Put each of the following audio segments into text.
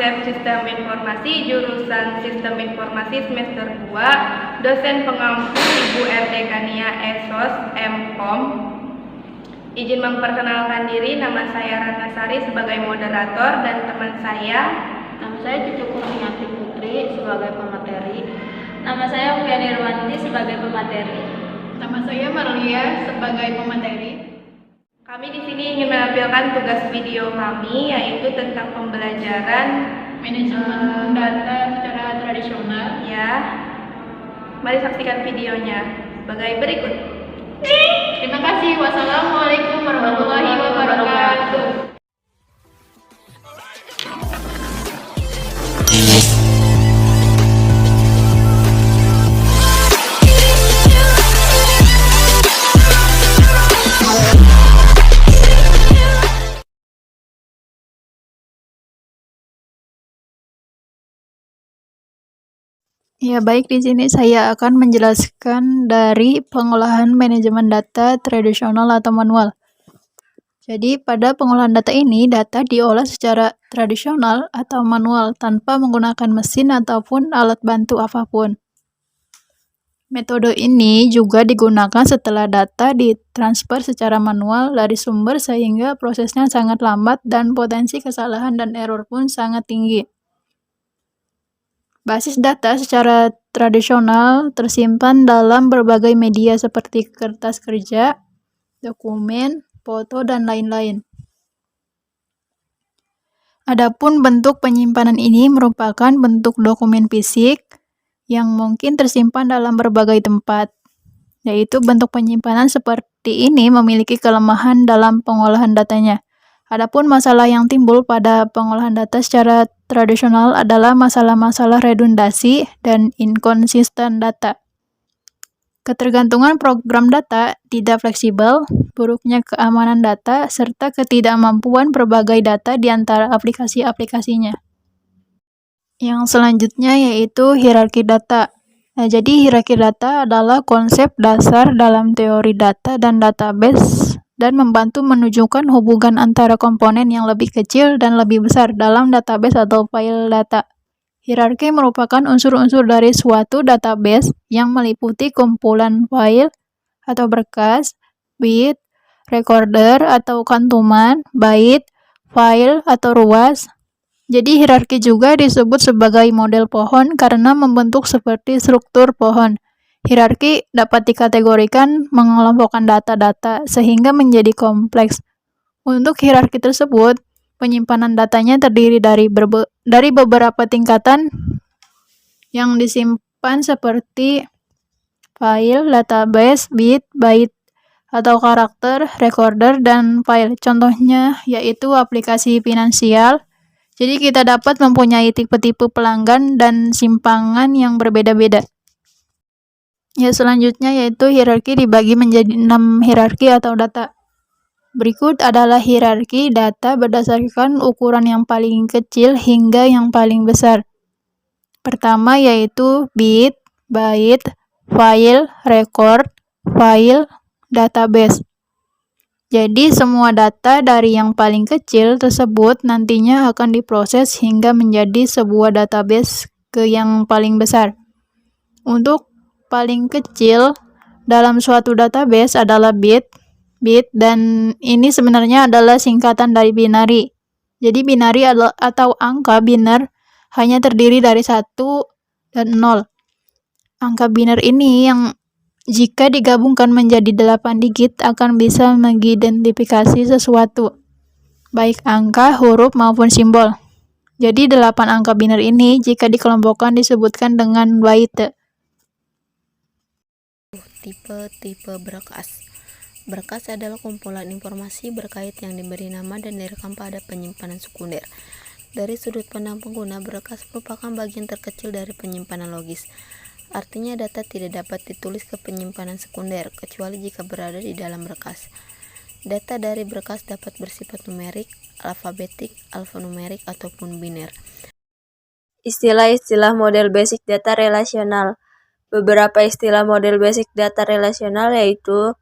konsep sistem informasi jurusan Sistem Informasi semester 2, dosen pengampu Ibu Erdekania Esos MKOM. Izin memperkenalkan diri, nama saya Ratnasari sebagai moderator dan teman saya. Nama saya Cucu Kurniati Putri sebagai pemateri. Nama saya Upiani Irwanti sebagai pemateri. Nama saya Marlia sebagai pemateri. Kami di sini ingin menampilkan tugas video kami, yaitu tentang pembelajaran Manajemen data secara tradisional. Ya, mari saksikan videonya sebagai berikut. Terima kasih. Wassalamualaikum warahmatullahi wabarakatuh. Ya, baik, di sini saya akan menjelaskan dari pengolahan manajemen data tradisional atau manual. Jadi, pada pengolahan data ini, data diolah secara tradisional atau manual tanpa menggunakan mesin ataupun alat bantu apapun. Metode ini juga digunakan setelah data ditransfer secara manual dari sumber sehingga prosesnya sangat lambat dan potensi kesalahan dan error pun sangat tinggi. Basis data secara tradisional tersimpan dalam berbagai media seperti kertas kerja, dokumen, foto, dan lain-lain. Adapun bentuk penyimpanan ini merupakan bentuk dokumen fisik yang mungkin tersimpan dalam berbagai tempat, yaitu bentuk penyimpanan seperti ini memiliki kelemahan dalam pengolahan datanya. Adapun masalah yang timbul pada pengolahan data secara tradisional adalah masalah-masalah redundasi dan inkonsisten data. Ketergantungan program data tidak fleksibel, buruknya keamanan data, serta ketidakmampuan berbagai data di antara aplikasi-aplikasinya. Yang selanjutnya yaitu hierarki data. Jadi hierarki data adalah konsep dasar dalam teori data dan database dan membantu menunjukkan hubungan antara komponen yang lebih kecil dan lebih besar dalam database atau file data. Hierarki merupakan unsur-unsur dari suatu database yang meliputi kumpulan file atau berkas, bit, recorder atau kantuman, bait, file atau ruas. Jadi hierarki juga disebut sebagai model pohon karena membentuk seperti struktur pohon. Hierarki dapat dikategorikan mengelompokkan data-data sehingga menjadi kompleks. Untuk hierarki tersebut, penyimpanan datanya terdiri dari beberapa tingkatan yang disimpan seperti file, database, bit, byte, atau karakter, recorder, dan file. Contohnya yaitu aplikasi finansial. Jadi kita dapat mempunyai tipe-tipe pelanggan dan simpangan yang berbeda-beda. Ya, selanjutnya yaitu hierarki dibagi menjadi 6 hierarki atau data. Berikut adalah hierarki data berdasarkan ukuran yang paling kecil hingga yang paling besar. Pertama yaitu bit, byte, file, record, file, database. Jadi semua data dari yang paling kecil tersebut nantinya akan diproses hingga menjadi sebuah database ke yang paling besar. Untuk paling kecil dalam suatu database adalah bit, dan ini sebenarnya adalah singkatan dari binary. Jadi binary atau angka biner hanya terdiri dari 1 dan 0. Angka biner ini yang jika digabungkan menjadi 8 digit akan bisa mengidentifikasi sesuatu, baik angka, huruf, maupun simbol. Jadi 8 angka biner ini jika dikelompokkan disebutkan dengan byte. Tipe-tipe berkas. Berkas adalah kumpulan informasi berkait yang diberi nama dan direkam pada penyimpanan sekunder. Dari sudut pandang pengguna, berkas merupakan bagian terkecil dari penyimpanan logis. Artinya data tidak dapat ditulis ke penyimpanan sekunder, kecuali jika berada di dalam berkas. Data dari berkas dapat bersifat numerik, alfabetik, alfanumerik, ataupun biner. Istilah-istilah model basic data relasional. Beberapa istilah model basic data relasional yaitu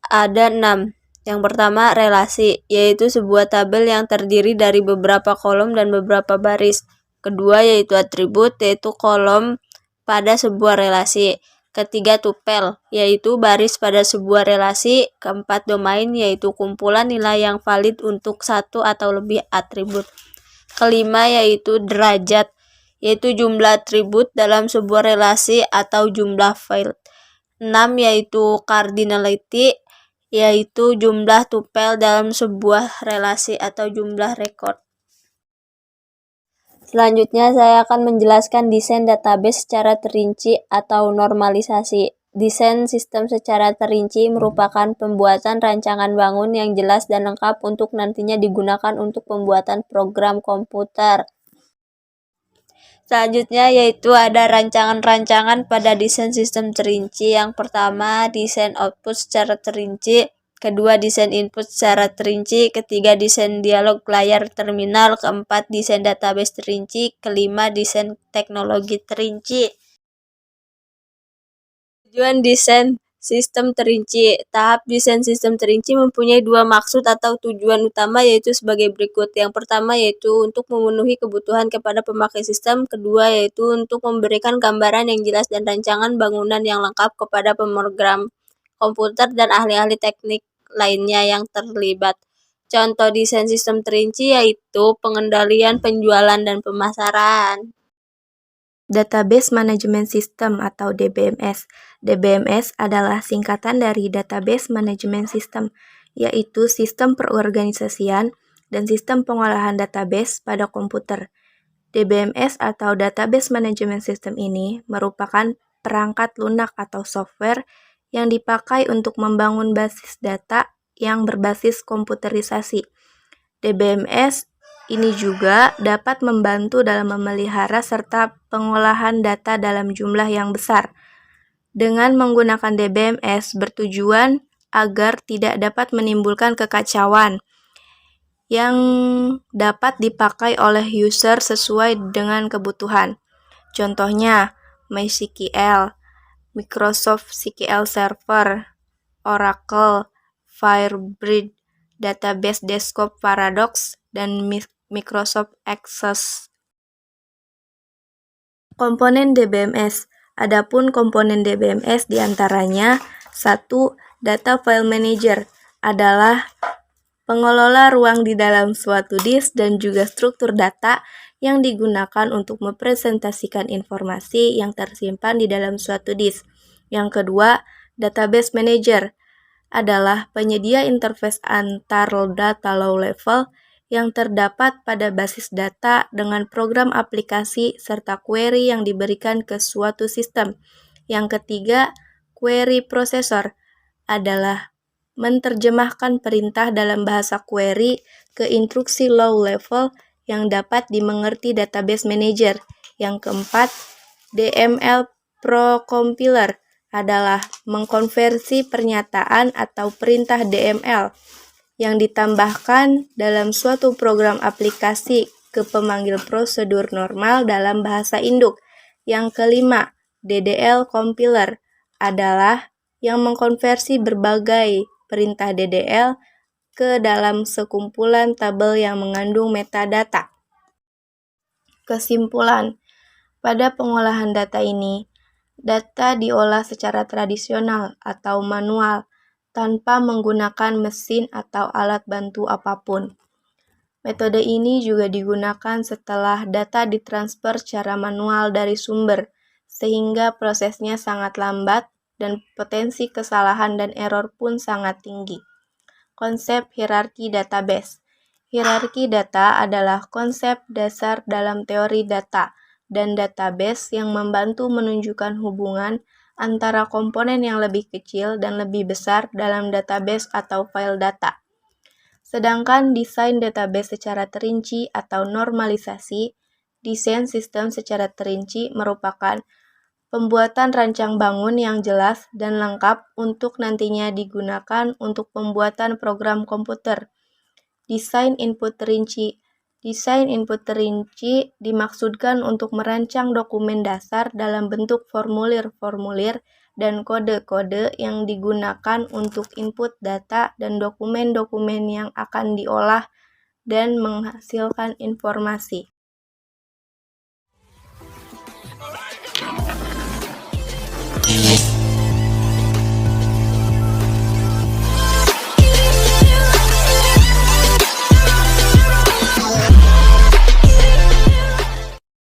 ada 6. Yang pertama, relasi, yaitu sebuah tabel yang terdiri dari beberapa kolom dan beberapa baris. Kedua, yaitu atribut, yaitu kolom pada sebuah relasi. Ketiga, tupel, yaitu baris pada sebuah relasi. Keempat, domain, yaitu kumpulan nilai yang valid untuk satu atau lebih atribut. Kelima, yaitu derajat, yaitu jumlah atribut dalam sebuah relasi atau jumlah file. 6, yaitu cardinality, yaitu jumlah tupel dalam sebuah relasi atau jumlah rekor. Selanjutnya saya akan menjelaskan desain database secara terinci atau normalisasi. Desain sistem secara terinci merupakan pembuatan rancangan bangun yang jelas dan lengkap untuk nantinya digunakan untuk pembuatan program komputer. Selanjutnya yaitu ada rancangan-rancangan pada desain sistem terinci. Yang pertama, desain output secara terinci. Kedua, desain input secara terinci. Ketiga, desain dialog layar terminal. Keempat, desain database terinci. Kelima, desain teknologi terinci. Tujuan desain sistem terinci. Tahap desain sistem terinci mempunyai dua maksud atau tujuan utama, yaitu sebagai berikut. Yang pertama yaitu untuk memenuhi kebutuhan kepada pemakai sistem. Kedua yaitu untuk memberikan gambaran yang jelas dan rancangan bangunan yang lengkap kepada pemrogram komputer dan ahli-ahli teknik lainnya yang terlibat. Contoh desain sistem terinci yaitu pengendalian penjualan dan pemasaran. Database Management System atau DBMS. DBMS adalah singkatan dari Database Management System, yaitu sistem perorganisasian dan sistem pengolahan database pada komputer. DBMS atau Database Management System ini merupakan perangkat lunak atau software yang dipakai untuk membangun basis data yang berbasis komputerisasi. DBMS ini juga dapat membantu dalam memelihara serta pengolahan data dalam jumlah yang besar. Dengan menggunakan DBMS bertujuan agar tidak dapat menimbulkan kekacauan yang dapat dipakai oleh user sesuai dengan kebutuhan. Contohnya, MySQL, Microsoft SQL Server, Oracle, Firebird, Database Desktop Paradox, dan Microsoft Access. Komponen DBMS. Adapun komponen DBMS diantaranya 1. Data File Manager adalah pengelola ruang di dalam suatu disk dan juga struktur data yang digunakan untuk mempresentasikan informasi yang tersimpan di dalam suatu disk. Yang kedua, Database Manager adalah penyedia interface antar data low level yang terdapat pada basis data dengan program aplikasi serta query yang diberikan ke suatu sistem. Yang ketiga, Query Processor adalah menerjemahkan perintah dalam bahasa query ke instruksi low level yang dapat dimengerti database manager. Yang keempat, DML Procompiler adalah mengkonversi pernyataan atau perintah DML yang ditambahkan dalam suatu program aplikasi ke pemanggil prosedur normal dalam bahasa induk. Yang kelima, DDL Compiler adalah yang mengkonversi berbagai perintah DDL ke dalam sekumpulan tabel yang mengandung metadata. Kesimpulan, pada pengolahan data ini, data diolah secara tradisional atau manual tanpa menggunakan mesin atau alat bantu apapun. Metode ini juga digunakan setelah data ditransfer secara manual dari sumber, sehingga prosesnya sangat lambat dan potensi kesalahan dan error pun sangat tinggi. Konsep hierarki database. Hierarki data adalah konsep dasar dalam teori data dan database yang membantu menunjukkan hubungan antara komponen yang lebih kecil dan lebih besar dalam database atau file data. Sedangkan desain database secara terinci atau normalisasi, desain sistem secara terinci merupakan pembuatan rancang bangun yang jelas dan lengkap untuk nantinya digunakan untuk pembuatan program komputer. Desain input terinci. Desain input terinci dimaksudkan untuk merancang dokumen dasar dalam bentuk formulir-formulir dan kode-kode yang digunakan untuk input data dan dokumen-dokumen yang akan diolah dan menghasilkan informasi.